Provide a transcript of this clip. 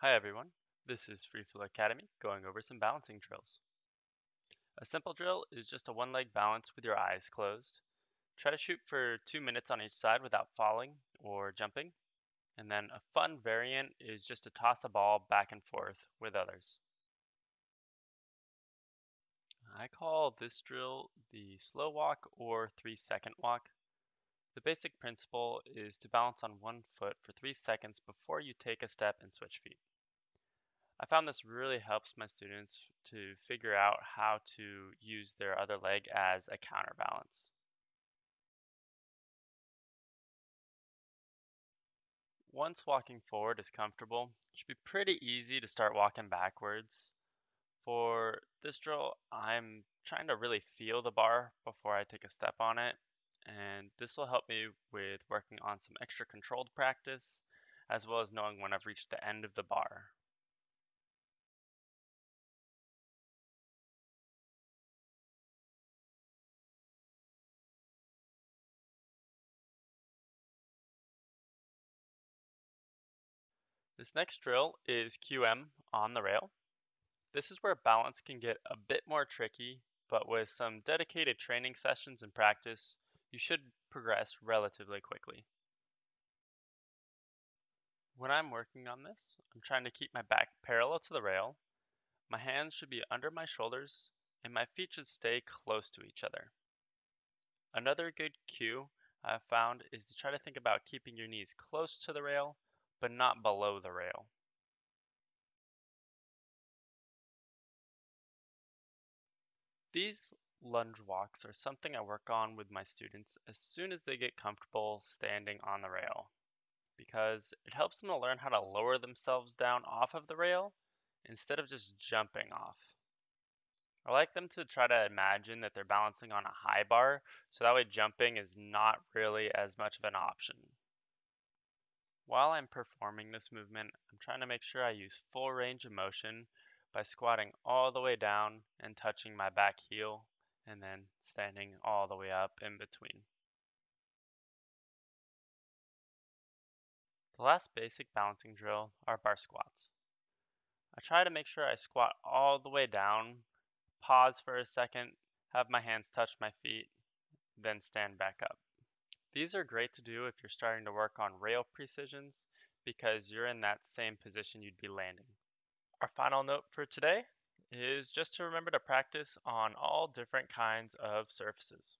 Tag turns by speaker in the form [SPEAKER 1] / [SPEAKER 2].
[SPEAKER 1] Hi everyone, this is Freeflow Academy going over some balancing drills. A simple drill is just a one-leg balance with your eyes closed. Try to shoot for 2 minutes on each side without falling or jumping. And then a fun variant is just to toss a ball back and forth with others. I call this drill the slow walk or 3-second walk. The basic principle is to balance on one foot for 3 seconds before you take a step and switch feet. I found this really helps my students to figure out how to use their other leg as a counterbalance. Once walking forward is comfortable, it should be pretty easy to start walking backwards. For this drill, I'm trying to really feel the bar before I take a step on it, and this will help me with working on some extra controlled practice, as well as knowing when I've reached the end of the bar. This next drill is QM on the rail. This is where balance can get a bit more tricky, but with some dedicated training sessions and practice, you should progress relatively quickly. When I'm working on this, I'm trying to keep my back parallel to the rail, my hands should be under my shoulders, and my feet should stay close to each other. Another good cue I've found is to try to think about keeping your knees close to the rail, but not below the rail. These lunge walks are something I work on with my students as soon as they get comfortable standing on the rail because it helps them to learn how to lower themselves down off of the rail instead of just jumping off. I like them to try to imagine that they're balancing on a high bar so that way jumping is not really as much of an option. While I'm performing this movement, I'm trying to make sure I use full range of motion by squatting all the way down and touching my back heel and then standing all the way up in between. The last basic balancing drill are bar squats. I try to make sure I squat all the way down, pause for a second, have my hands touch my feet, then stand back up. These are great to do if you're starting to work on rail precisions because you're in that same position you'd be landing. Our final note for today is just to remember to practice on all different kinds of surfaces.